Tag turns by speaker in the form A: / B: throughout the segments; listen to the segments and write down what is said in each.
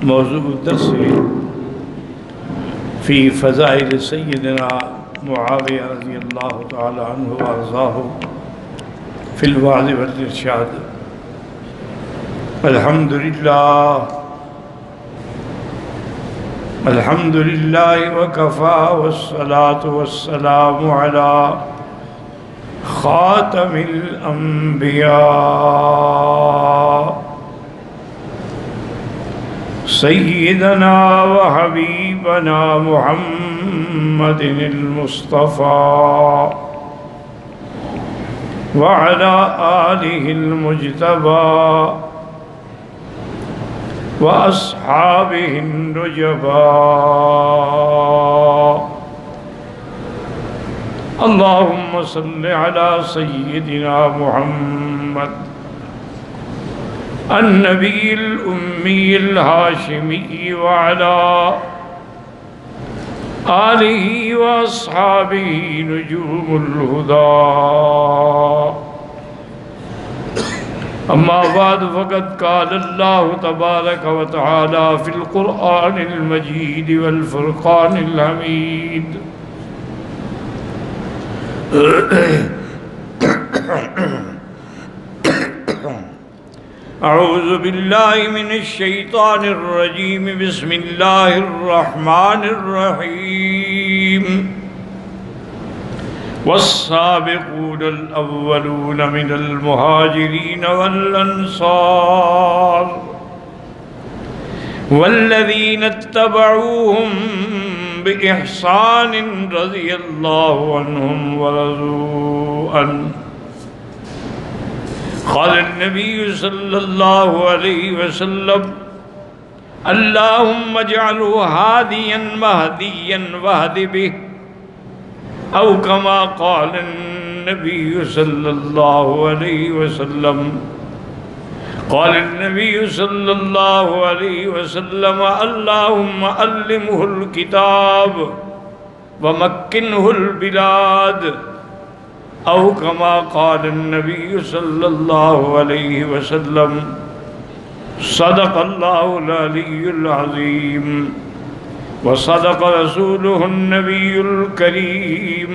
A: موضوع الدرس في فضائل سيدنا معاوية رضي الله تعالى عنه وأرضاه في الوعظ والإرشاد. الحمد لله وكفى، والصلاة والسلام على خاتم الأنبياء سيدنا وحبيبنا محمد المصطفى وعلى آله المجتبى وأصحابه النجباء. اللهم صل على سيدنا محمد النبي الأمي الهاشمي وعلى آله وأصحابه نجوم الهدى. أما بعد فقد قال الله تبارك وتعالى في القرآن المجيد والفرقان الحميد: أعوذ بالله من الشيطان الرجيم. بسم الله الرحمن الرحيم. والسابقون الأولون من المهاجرين والأنصار والذين اتبعوهم بإحسان رضي الله عنهم ورضوا عنه. قال النبي صلى الله عليه وسلم: اللهم اجعله هاديا مهديا واهد به، أو كما قال النبي صلى الله عليه وسلم. قال النبي صلى الله عليه وسلم: اللهم علمه الكتاب ومكنه البلاد، أو كما قال النبي صلى الله عليه وسلم. صدق الله العلي العظيم وصدق رسوله النبي الكريم،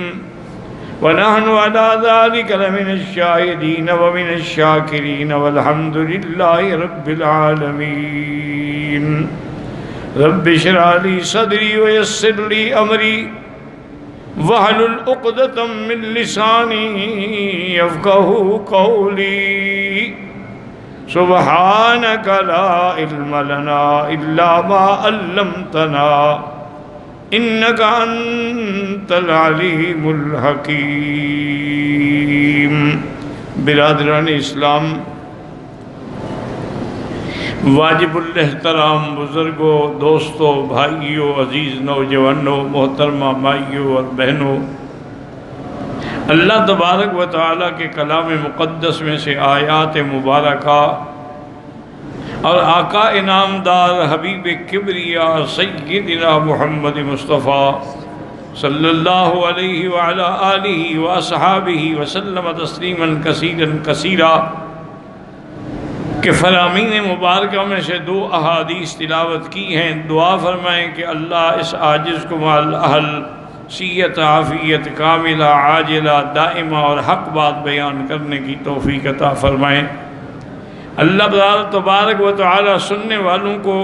A: ونحن على ذلك لمن الشاهدين ومن الشاكرين، والحمد لله رب العالمين. رب اشرح لي صدري ويسر لي أمري واحلل عقدة من لساني يفقهوا قولي. سبحانك لا علم لنا إلا ما علمتنا إنك أنت العليم الحكيم. برادران اسلام، واجب الاحترام بزرگوں، دوستوں، بھائیوں، عزیز نوجوانوں، محترمہ مائیوں اور بہنوں، اللہ تبارک و تعالیٰ کے کلام مقدس میں سے آیات مبارکہ اور آقا انعامدار حبیب کبریا سیدنا محمد مصطفیٰ صلی اللہ علیہ وعلا آلہ واصحابہ وسلم تسلیما کثیرا کثیرا کہ فرامین مبارکہ میں سے 2 احادیث تلاوت کی ہیں. دعا فرمائیں کہ اللہ اس عاجز کو مال اہل صحت عافیت کاملہ عاجلہ دائمہ اور حق بات بیان کرنے کی توفیق عطا فرمائیں. اللہ تبارک و تعالی سننے والوں کو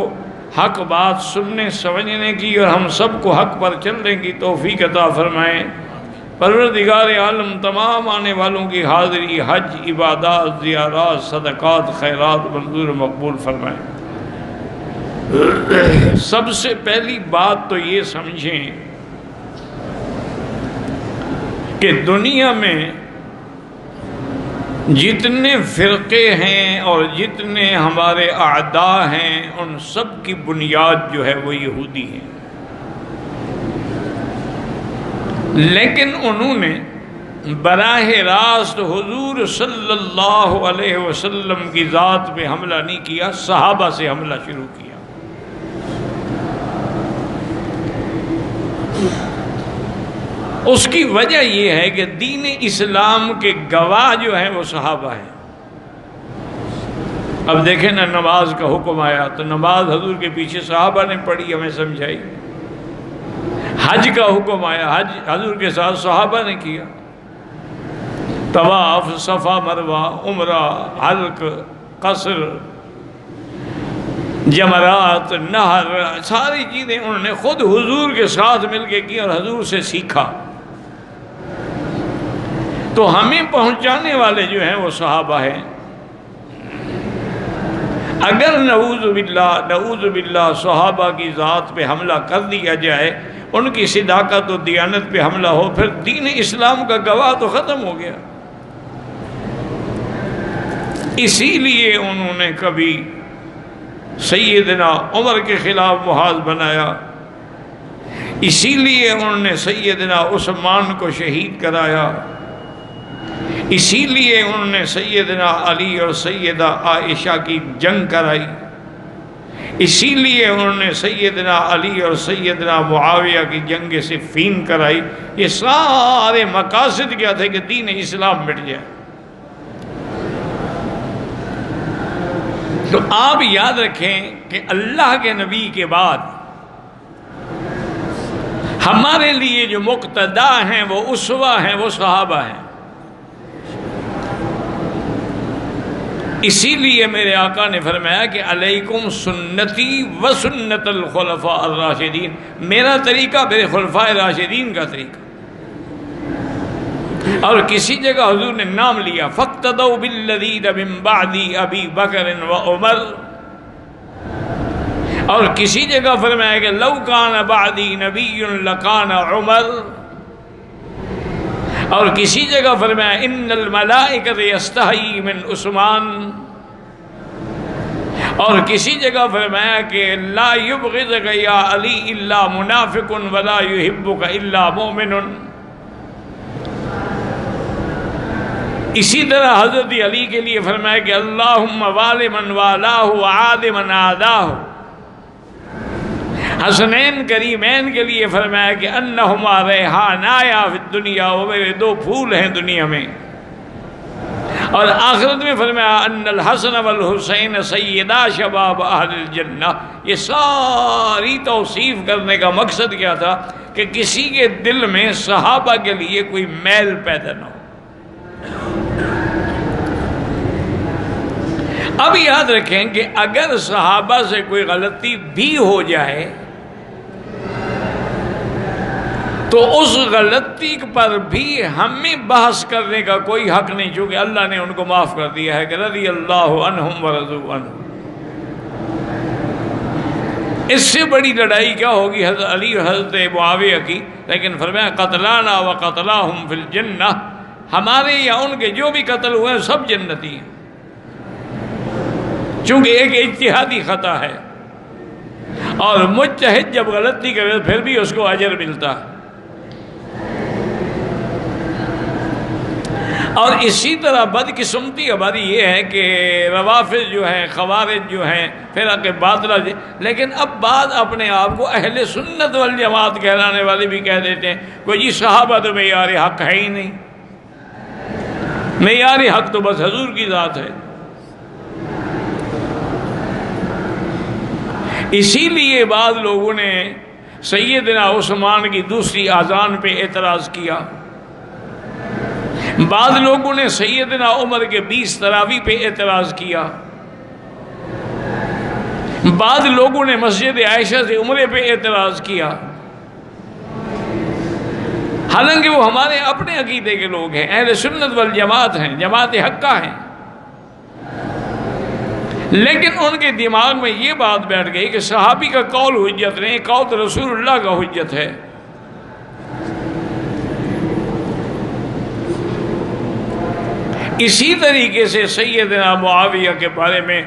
A: حق بات سننے سمجھنے کی اور ہم سب کو حق پر چلنے کی توفیق عطا فرمائیں. پروردگار عالم تمام آنے والوں کی حاضری، حج، عبادات، زیارات، صدقات، خیرات منظور مقبول فرمائیں. سب سے پہلی بات تو یہ سمجھیں کہ دنیا میں جتنے فرقے ہیں اور جتنے ہمارے اعداء ہیں، ان سب کی بنیاد جو ہے وہ یہودی ہے. لیکن انہوں نے براہ راست حضور صلی اللہ علیہ وسلم کی ذات پہ حملہ نہیں کیا، صحابہ سے حملہ شروع کیا. اس کی وجہ یہ ہے کہ دین اسلام کے گواہ جو ہیں وہ صحابہ ہیں. اب دیکھیں نا، نماز کا حکم آیا تو نماز حضور کے پیچھے صحابہ نے پڑھی، ہمیں سمجھائی۔ حج کا حکم آیا، حج حضور کے ساتھ صحابہ نے کیا۔ طواف، صفا مروہ، عمرہ، حلق، قصر، جمرات، نہر، ساری چیزیں انہوں نے خود حضور کے ساتھ مل کے کی اور حضور سے سیکھا۔ تو ہمیں پہنچانے والے جو ہیں وہ صحابہ ہیں۔ اگر نعوذ باللہ صحابہ کی ذات پہ حملہ کر دیا جائے، ان کی صداقت و دیانت پہ حملہ ہو، پھر دین اسلام کا گواہ تو ختم ہو گیا۔ اسی لیے انہوں نے کبھی سیدنا عمر کے خلاف محاذ بنایا، اسی لیے انہوں نے سیدنا عثمان کو شہید کرایا، اسی لیے انہوں نے سیدنا علی اور سیدہ عائشہ کی جنگ کرائی، اسی لیے انہوں نے سیدنا علی اور سیدنا معاویہ کی جنگ صفین کرائی۔ یہ سارے مقاصد کیا تھے کہ دین اسلام مٹ جائے۔ تو آپ یاد رکھیں کہ اللہ کے نبی کے بعد ہمارے لیے جو مقتدا ہیں، وہ اسوہ ہیں، وہ صحابہ ہیں۔ اسی لیے میرے آقا نے فرمایا کہ علیکم سنتی و سنت الخلفاء الراشدین، میرا طریقہ میرے خلفاء راشدین کا طریقہ۔ اور کسی جگہ حضور نے نام لیا، فاقتدوا بالذین من بعدی ابی بکر و عمر، اور کسی جگہ فرمایا کہ لو کان بعدی نبی لکان عمر، اور کسی جگہ فرمایا ان الملائکۃ یستحیی من عثمان، اور کسی جگہ فرمایا کہ لا یبغضک یا علی الا منافق ولا یحبک الا مؤمن۔ اسی طرح حضرت علی کے لیے فرمایا کہ اللہم والی من والاہ وعاد من عاداہ۔ حسنین کریمین کے لیے فرمایا کہ انہما ریحانایا فی الدنیا، وہ میرے دو پھول ہیں دنیا میں۔ اور آخرت میں فرمایا ان الحسن والحسین سیدا شباب اہل الجنہ۔ یہ ساری توصیف کرنے کا مقصد کیا تھا کہ کسی کے دل میں صحابہ کے لیے کوئی میل پیدا نہ ہو۔ اب یاد رکھیں کہ اگر صحابہ سے کوئی غلطی بھی ہو جائے تو اس غلطی پر بھی ہمیں بحث کرنے کا کوئی حق نہیں، چونکہ اللہ نے ان کو معاف کر دیا ہے کہ رضی اللہ عنہم ورضوا عنہ۔ اس سے بڑی لڑائی کیا ہوگی حضرت علی اور حضرت معاویہ کی؟ لیکن فرمایا قتلانا و قتلاہم فی الجنہ، ہمارے یا ان کے جو بھی قتل ہوئے ہیں سب جنتی ہیں، چونکہ ایک اجتہادی خطا ہے، اور مجتہد جب غلطی کرے پھر بھی اس کو اجر ملتا ہے۔ اور اسی طرح بدقسمتی ہماری یہ ہے کہ روافض جو ہیں، خوارج جو ہیں، فرق باطلہ، لیکن اب بعض اپنے آپ کو اہل سنت والجماعت کہلانے والے بھی کہہ دیتے ہیں کوئی جی صحابہ تو معیار حق ہے ہی نہیں، معیار حق تو بس حضور کی ذات ہے۔ اسی لیے بعض لوگوں نے سیدنا عثمان کی دوسری اذان پہ اعتراض کیا، بعض لوگوں نے سیدنا عمر کے 20 تراویح پہ اعتراض کیا، بعض لوگوں نے مسجد عائشہ سے عمرے پہ اعتراض کیا، حالانکہ وہ ہمارے اپنے عقیدے کے لوگ ہیں، اہل سنت والجماعت ہیں، جماعت حقہ ہیں، لیکن ان کے دماغ میں یہ بات بیٹھ گئی کہ صحابی کا قول حجت نہیں، قول تو رسول اللہ کا حجت ہے۔ اسی طریقے سے سیدنا معاویہ کے بارے میں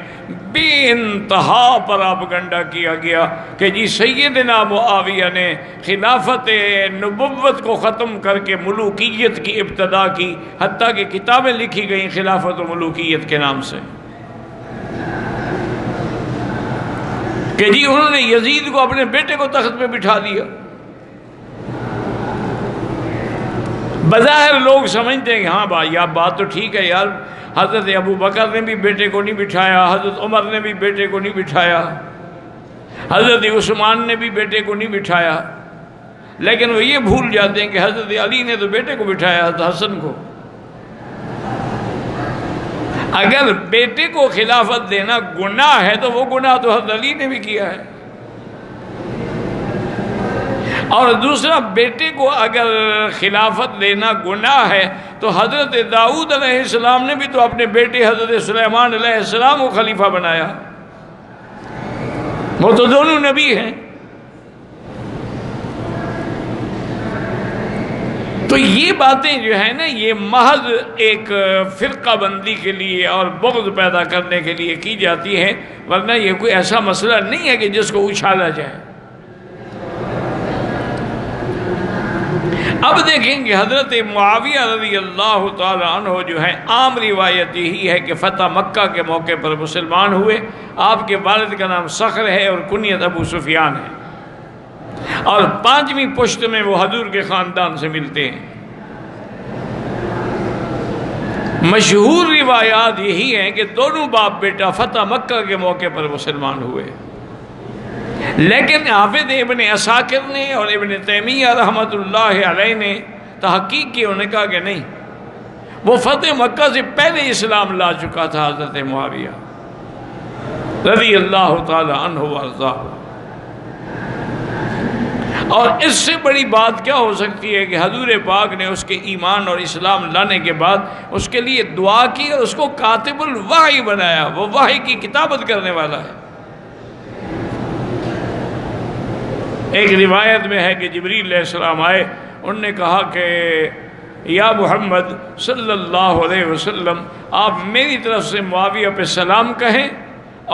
A: بے انتہا پراپگنڈا کیا گیا کہ جی سیدنا معاویہ نے خلافت نبوت کو ختم کر کے ملوکیت کی ابتدا کی، حتیٰ کہ کتابیں لکھی گئیں خلافت و ملوکیت کے نام سے، کہ جی انہوں نے یزید کو اپنے بیٹے کو تخت پہ بٹھا دیا، بظاہر لوگ سمجھتے ہیں کہ ہاں بھائی آپ بات تو ٹھیک ہے یار، حضرت ابو بکر نے بھی بیٹے کو نہیں بٹھایا، حضرت عمر نے بھی بیٹے کو نہیں بٹھایا، حضرت عثمان نے بھی بیٹے کو نہیں بٹھایا، لیکن وہ یہ بھول جاتے ہیں کہ حضرت علی نے تو بیٹے کو بٹھایا، حضرت حسن کو۔ اگر بیٹے کو خلافت دینا گناہ ہے تو وہ گناہ تو حضرت علی نے بھی کیا ہے، اور دوسرا بیٹے کو اگر خلافت دینا گناہ ہے تو حضرت داؤد علیہ السلام نے بھی تو اپنے بیٹے حضرت سلیمان علیہ السلام کو خلیفہ بنایا، وہ تو دونوں نبی ہیں۔ تو یہ باتیں جو ہیں نا، یہ محض ایک فرقہ بندی کے لیے اور بغض پیدا کرنے کے لیے کی جاتی ہیں، ورنہ یہ کوئی ایسا مسئلہ نہیں ہے کہ جس کو اچھالا جائے۔ اب دیکھیں کہ حضرت معاویہ رضی اللہ تعالی عنہ جو ہے، عام روایت یہی ہے کہ فتح مکہ کے موقع پر مسلمان ہوئے۔ آپ کے والد کا نام صخر ہے اور کنیت ابو سفیان ہے، اور 5ویں پشت میں وہ حضور کے خاندان سے ملتے ہیں۔ مشہور روایات یہی ہیں کہ دونوں باپ بیٹا فتح مکہ کے موقع پر مسلمان ہوئے، لیکن حافظ ابن عساکر نے اور ابن تیمیہ رحمۃ اللہ علیہ نے تحقیق کی، انہوں نے کہا کہ نہیں، وہ فتح مکہ سے پہلے اسلام لا چکا تھا حضرت معاویہ رضی اللہ تعالی عنہ وارضاہ۔ اور اس سے بڑی بات کیا ہو سکتی ہے کہ حضور پاک نے اس کے ایمان اور اسلام لانے کے بعد اس کے لیے دعا کی اور اس کو کاتب الوحی بنایا، وہ وحی کی کتابت کرنے والا ہے۔ ایک روایت میں ہے کہ جبریل علیہ السلام آئے، انہوں نے کہا کہ یا محمد صلی اللہ علیہ وسلم، آپ میری طرف سے معاویہ پہ سلام کہیں،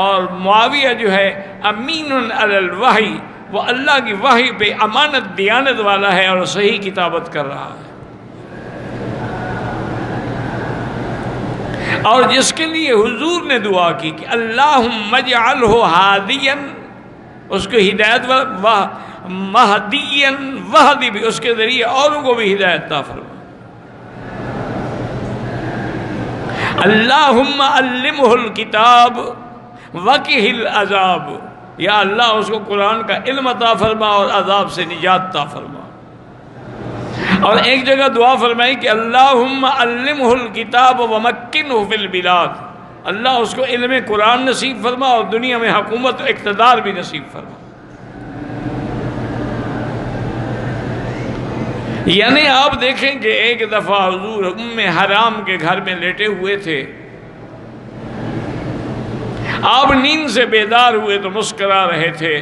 A: اور معاویہ جو ہے امین علی الوحی، وہ اللہ کی وحی پہ امانت دیانت والا ہے اور صحیح کتابت کر رہا ہے۔ اور جس کے لیے حضور نے دعا کی کہ اللہم اجعلہ ہادیا، اس کو ہدایت مہدیا وہدی بھی، اس کے ذریعے اوروں کو بھی ہدایت عطا فرما۔ اللہم علمہ الکتاب وقہ العذاب، یا اللہ اس کو قرآن کا علم عطا فرما اور عذاب سے نجات عطا فرما۔ اور ایک جگہ دعا فرمائی کہ اللہم علمہ الکتاب ومکنہ فی البلاد، اللہ اس کو علم قرآن نصیب فرما اور دنیا میں حکومت و اقتدار بھی نصیب فرما۔ یعنی آپ دیکھیں کہ ایک دفعہ حضور ام حرام کے گھر میں لیٹے ہوئے تھے، آپ نیند سے بیدار ہوئے تو مسکرا رہے تھے۔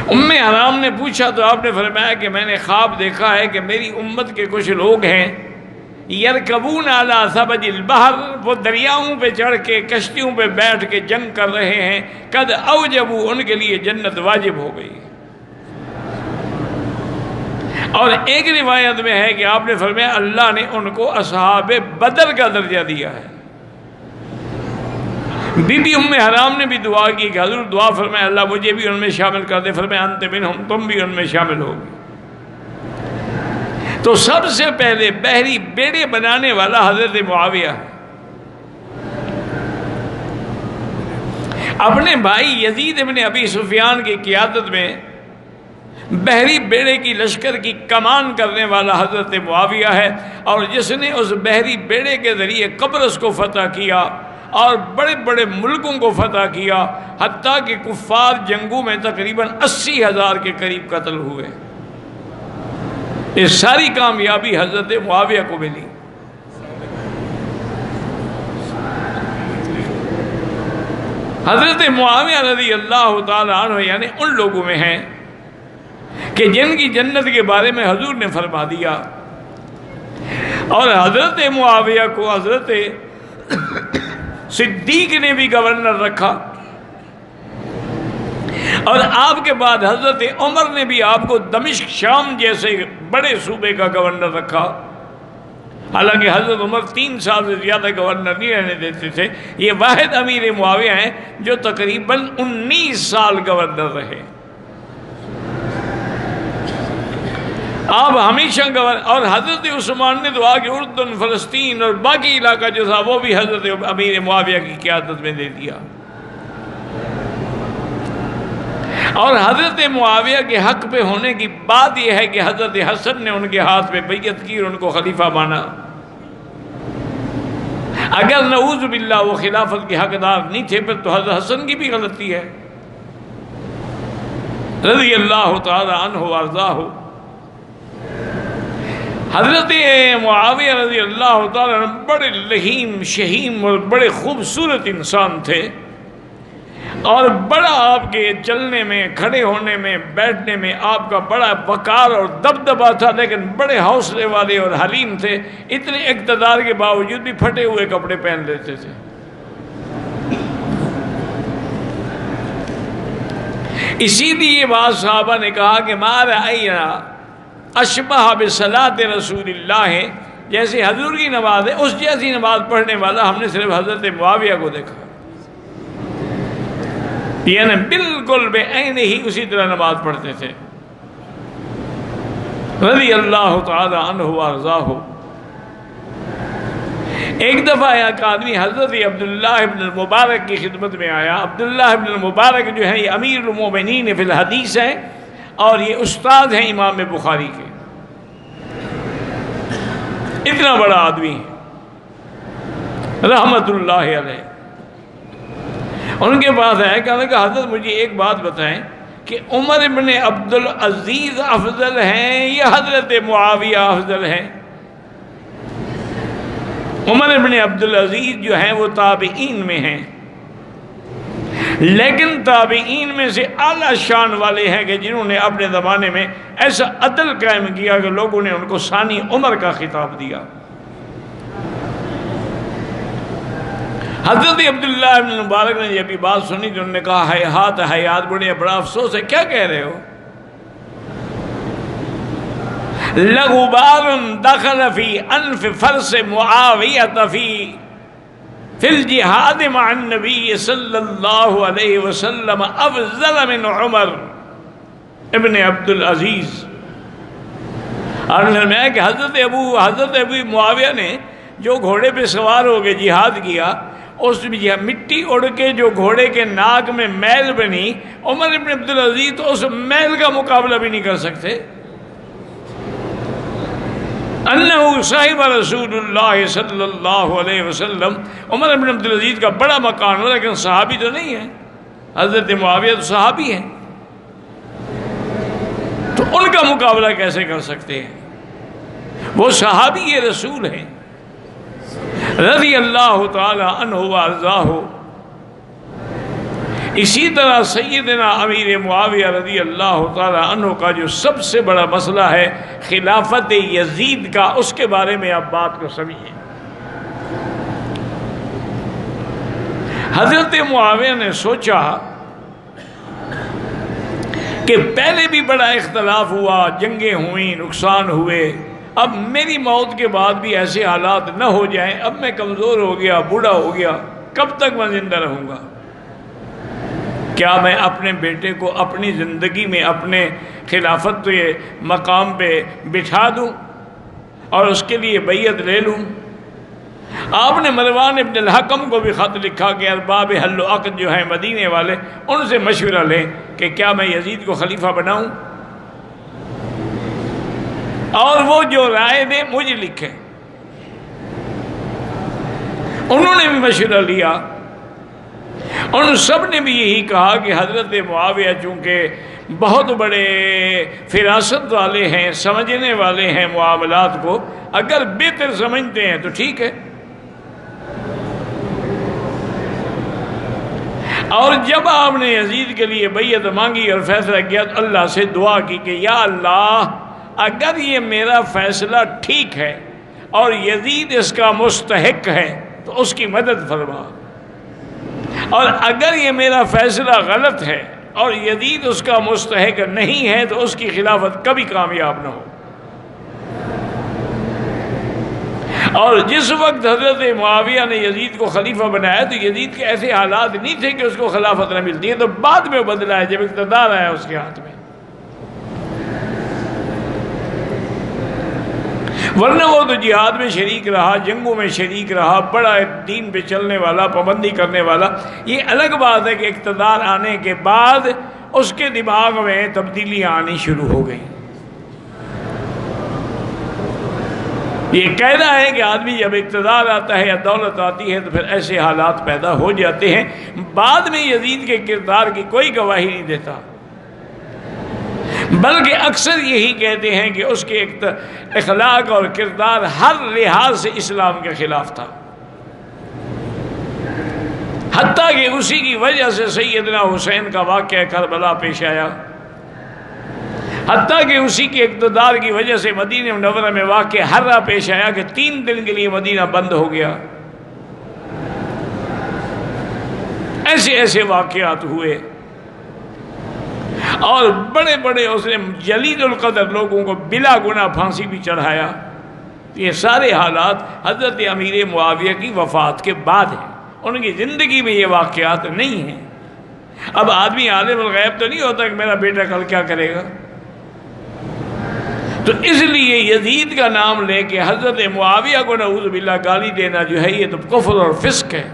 A: ام حرام نے پوچھا تو آپ نے فرمایا کہ میں نے خواب دیکھا ہے کہ میری امت کے کچھ لوگ ہیں، یرکبون علی ثبج البحر، وہ دریاؤں پہ چڑھ کے کشتیوں پہ بیٹھ کے جنگ کر رہے ہیں، قد اوجبوا، ان کے لیے جنت واجب ہو گئی۔ اور ایک روایت میں ہے کہ آپ نے فرمایا اللہ نے ان کو اصحاب بدر کا درجہ دیا ہے۔ بی بی ام حرام نے بھی دعا کی کہ حضور دعا فرمائے اللہ مجھے بھی ان میں شامل کر دے، فرمایا انت منہم، تم بھی ان میں شامل ہوگی۔ تو سب سے پہلے بحری بیڑے بنانے والا حضرت معاویہ ہے۔ اپنے بھائی یزید ابن ابی سفیان کی قیادت میں بحری بیڑے کی لشکر کی کمان کرنے والا حضرت معاویہ ہے، اور جس نے اس بحری بیڑے کے ذریعے قبرص کو فتح کیا اور بڑے بڑے ملکوں کو فتح کیا، حتیٰ کہ کفار جنگوں میں تقریباً 80,000 کے قریب قتل ہوئے۔ یہ ساری کامیابی حضرت معاویہ کو ملی۔ حضرت معاویہ رضی اللہ تعالی عنہ یعنی ان لوگوں میں ہیں کہ جن کی جنت کے بارے میں حضور نے فرما دیا، اور حضرت معاویہ کو حضرت صدیق نے بھی گورنر رکھا، اور آپ کے بعد حضرت عمر نے بھی آپ کو دمشق شام جیسے بڑے صوبے کا گورنر رکھا۔ حالانکہ حضرت عمر 3 سال سے زیادہ گورنر نہیں رہنے دیتے تھے، یہ واحد امیر معاویہ ہیں جو تقریباً 19 سال گورنر رہے۔ آپ ہمیشہ اور حضرت عثمان نے دعا کہ اردن، فلسطین اور باقی علاقہ جو تھا وہ بھی حضرت امیر معاویہ کی قیادت میں دے دیا، اور حضرت معاویہ کے حق پہ ہونے کی بات یہ ہے کہ حضرت حسن نے ان کے ہاتھ پہ بیعت کی اور ان کو خلیفہ مانا۔ اگر نعوذ باللہ وہ خلافت کے حقدار نہیں تھے پھر تو حضرت حسن کی بھی غلطی ہے رضی اللہ تعالی عنہ وارضاہ۔ حضرت معاویہ رضی اللہ تعالی عنہ بڑے لحیم شہیم اور بڑے خوبصورت انسان تھے، اور بڑا آپ کے چلنے میں، کھڑے ہونے میں، بیٹھنے میں آپ کا بڑا وقار اور دبدبا تھا، لیکن بڑے حوصلے والے اور حلیم تھے۔ اتنے اقتدار کے باوجود بھی پھٹے ہوئے کپڑے پہن لیتے تھے۔ اسی لیے بعض صحابہ نے کہا کہ ما رأینا اشبہ بصلاۃ رسول اللہ ہے، جیسے حضور کی نماز ہے اس جیسی نماز پڑھنے والا ہم نے صرف حضرت معاویہ کو دیکھا، یعنی بالکل بے عین ہی اسی طرح نماز پڑھتے تھے رضی اللہ تعالی عنہ وارضاہ۔ ایک دفعہ ایک آدمی حضرت عبداللہ ابن المبارک کی خدمت میں آیا۔ عبداللہ ابن المبارک جو ہے یہ امیر المومنین فی الحدیث ہیں، اور یہ استاد ہیں امام بخاری کے، اتنا بڑا آدمی ہے رحمت اللہ علیہ۔ ان کے پاس ہے، کہنے کہ حضرت مجھے ایک بات بتائیں کہ عمر ابن عبدالعزیز افضل ہیں یا حضرت معاویہ افضل ہیں؟ عمر ابن عبدالعزیز جو ہیں وہ تابعین میں ہیں، لیکن تابعین میں سے اعلیٰ شان والے ہیں کہ جنہوں نے اپنے زمانے میں ایسا عدل قائم کیا کہ لوگوں نے ان کو ثانی عمر کا خطاب دیا۔ حضرت عبداللہ ابن مبارک نے جب یہ بات سنی تو انہوں نے کہا ہیہات حیات، بڑے بڑا افسوس ہے، کیا کہہ رہے ہو؟ لغبار دخل فی انف فرس معاویۃ فی الجہاد مع النبی صلی اللہ علیہ وسلم افضل من عمر ابن عبدالعزیز۔ اور میں کہ حضرت ابو معاویہ نے جو گھوڑے پہ سوار ہو کے جہاد کیا، اس مٹی اڑ کے جو گھوڑے کے ناک میں میل بنی، عمر ابن عبدالعزیز تو اس میل کا مقابلہ بھی نہیں کر سکتے۔ انہو صاحب رسول اللہ صلی اللہ علیہ وسلم، عمر ابن عبدالعزیز کا بڑا مکان ہو لیکن صحابی تو نہیں ہے، حضرت معاویہ تو صحابی ہیں، تو ان کا مقابلہ کیسے کر سکتے ہیں؟ وہ صحابی رسول ہیں رضی اللہ تعالی عنہ وارضاہ۔ اسی طرح سیدنا امیر معاویہ رضی اللہ تعالی عنہ کا جو سب سے بڑا مسئلہ ہے خلافت یزید کا، اس کے بارے میں آپ بات کو سمجھیں۔ حضرت معاویہ نے سوچا کہ پہلے بھی بڑا اختلاف ہوا، جنگیں ہوئیں، نقصان ہوئے، اب میری موت کے بعد بھی ایسے حالات نہ ہو جائیں، اب میں کمزور ہو گیا، بوڑھا ہو گیا، کب تک میں زندہ رہوں گا؟ کیا میں اپنے بیٹے کو اپنی زندگی میں اپنے خلافت کے مقام پہ بٹھا دوں اور اس کے لیے بیعت لے لوں؟ آپ نے مروان ابن الحکم کو بھی خط لکھا کہ ارباب حل و عقد جو ہیں مدینے والے، ان سے مشورہ لیں کہ کیا میں یزید کو خلیفہ بناؤں، اور وہ جو رائے دیں مجھے لکھیں۔ انہوں نے بھی مشورہ لیا، ان سب نے بھی یہی کہا کہ حضرت معاویہ چونکہ بہت بڑے فراست والے ہیں، سمجھنے والے ہیں معاملات کو، اگر بہتر سمجھتے ہیں تو ٹھیک ہے۔ اور جب آپ نے یزید کے لیے بیعت مانگی اور فیصلہ کیا تو اللہ سے دعا کی کہ یا اللہ اگر یہ میرا فیصلہ ٹھیک ہے اور یزید اس کا مستحق ہے تو اس کی مدد فرما، اور اگر یہ میرا فیصلہ غلط ہے اور یزید اس کا مستحق نہیں ہے تو اس کی خلافت کبھی کامیاب نہ ہو۔ اور جس وقت حضرت معاویہ نے یزید کو خلیفہ بنایا تو یزید کے ایسے حالات نہیں تھے کہ اس کو خلافت نہ ملتی ہے، تو بعد میں بدلا ہے جب اقتدار آیا اس کے ہاتھ میں۔ ورنہ وہ تو جہاد میں شریک رہا، جنگوں میں شریک رہا، بڑا دین پہ چلنے والا، پابندی کرنے والا۔ یہ الگ بات ہے کہ اقتدار آنے کے بعد اس کے دماغ میں تبدیلیاں آنی شروع ہو گئیں۔ یہ قاعدہ ہے کہ آدمی جب اقتدار آتا ہے یا دولت آتی ہے تو پھر ایسے حالات پیدا ہو جاتے ہیں۔ بعد میں یزید کے کردار کی کوئی گواہی نہیں دیتا، بلکہ اکثر یہی کہتے ہیں کہ اس کے اخلاق اور کردار ہر لحاظ سے اسلام کے خلاف تھا، حتیٰ کہ اسی کی وجہ سے سیدنا حسین کا واقعہ کربلا پیش آیا، حتیٰ کہ اسی کے اقتدار کی وجہ سے مدینہ منورہ میں واقعہ حرہ پیش آیا کہ 3 دن کے لیے مدینہ بند ہو گیا۔ ایسے ایسے واقعات ہوئے، اور بڑے بڑے اس نے جلیل القدر لوگوں کو بلا گناہ پھانسی بھی چڑھایا۔ یہ سارے حالات حضرت امیر معاویہ کی وفات کے بعد ہیں، ان کی زندگی میں یہ واقعات نہیں ہیں۔ اب آدمی عالم الغیب تو نہیں ہوتا کہ میرا بیٹا کل کیا کرے گا، تو اس لیے یزید کا نام لے کے حضرت معاویہ کو نعوذ باللہ گالی دینا جو ہے یہ تو کفر اور فسق ہے،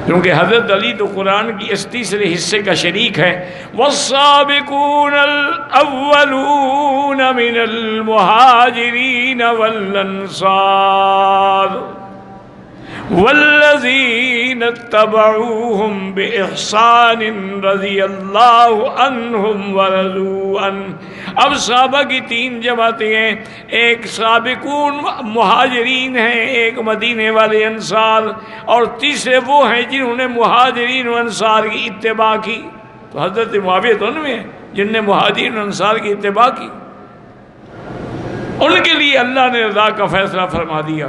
A: کیونکہ حضرت علی تو قرآن کی اس تیسرے حصے کا شریک ہے۔ والسابقون الاولون من المہاجرین والانصار والذین اتبعوہم بإحسان رضی اللہ عنہم ورضوا عنہ۔ اب صحابہ کی 3 جماعتیں ہیں، ایک سابقون مہاجرین ہیں، ایک مدینے والے انصار، اور تیسرے وہ ہیں جنہوں نے مہاجرین و انصار کی اتباع کی۔ تو حضرت معاویہ تو ان میں ہیں جن نے مہاجرین و انصار کی اتباع کی، ان کے لیے اللہ نے رضا کا فیصلہ فرما دیا۔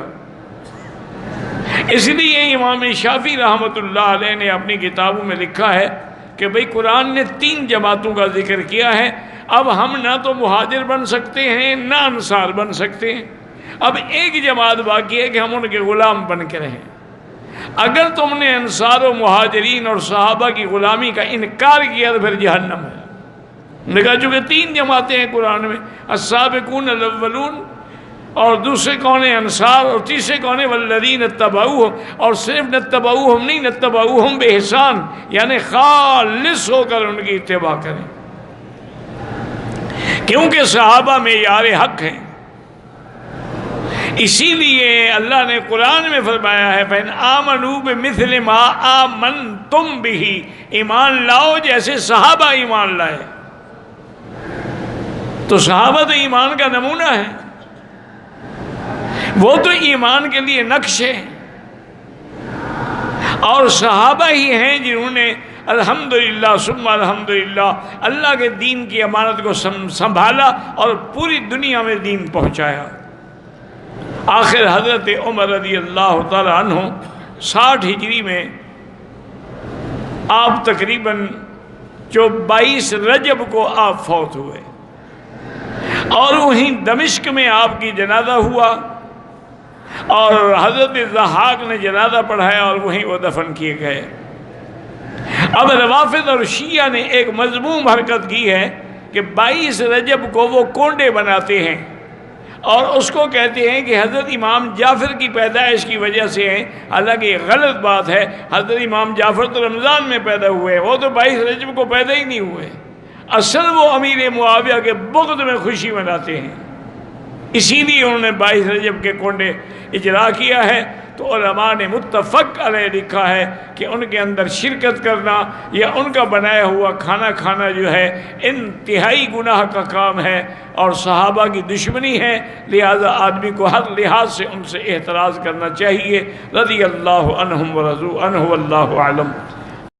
A: اس لیے امام شافعی رحمۃ اللہ علیہ نے اپنی کتابوں میں لکھا ہے کہ بھئی قرآن نے 3 جماعتوں کا ذکر کیا ہے، اب ہم نہ تو مہاجر بن سکتے ہیں نہ انصار بن سکتے ہیں، اب ایک جماعت باقی ہے کہ ہم ان کے غلام بن کے رہیں۔ اگر تم نے انصار و مہاجرین اور صحابہ کی غلامی کا انکار کیا تو پھر جہنم ہے۔ نے کہا چونکہ 3 جماعتیں ہیں قرآن میں، السابقون الاولون، اور دوسرے کون ہیں انصار، اور تیسرے کون ہیں والذین اتبعوہم، اور صرف نتبعوہم نہیں، نتبعوہم بإحسان، یعنی خالص ہو کر ان کی اتباع کریں، کیونکہ صحابہ معیار حق ہیں۔ اسی لیے اللہ نے قرآن میں فرمایا ہے فَإِنْ آمَنُوا بِمِثْلِ مَا آمَنْتُمْ بِهِ، ایمان لاؤ جیسے صحابہ ایمان لائے۔ تو صحابہ تو ایمان کا نمونہ ہے، وہ تو ایمان کے لیے نقش ہے، اور صحابہ ہی ہیں جنہوں نے الحمدللہ ثم الحمدللہ اللہ کے دین کی امانت کو سنبھالا اور پوری دنیا میں دین پہنچایا۔ آخر حضرت عمر رضی اللہ تعالی عنہ 60 ہجری میں آپ تقریباً 22 رجب کو آپ فوت ہوئے، اور وہیں دمشق میں آپ کی جنازہ ہوا، اور حضرت ضحاک نے جنازہ پڑھایا اور وہیں وہ دفن کیے گئے۔ اب روافض اور شیعہ نے ایک مذموم حرکت کی ہے کہ 22 رجب کو وہ کونڈے بناتے ہیں، اور اس کو کہتے ہیں کہ حضرت امام جعفر کی پیدائش کی وجہ سے ہیں، حالانکہ یہ غلط بات ہے۔ حضرت امام جعفر تو رمضان میں پیدا ہوئے، وہ تو 22 رجب کو پیدا ہی نہیں ہوئے، اصل وہ امیر معاویہ کے بغض میں خوشی مناتے ہیں، اسی لیے انہوں نے 22 رجب کے کونڈے اجرا کیا ہے۔ تو علماء نے متفق علیہ لکھا ہے کہ ان کے اندر شرکت کرنا یا ان کا بنایا ہوا کھانا کھانا جو ہے انتہائی گناہ کا کام ہے اور صحابہ کی دشمنی ہے، لہذا آدمی کو ہر لحاظ سے ان سے احتراز کرنا چاہیے۔ رضی اللہ عنہم ورضوا عنہ واللہ اعلم۔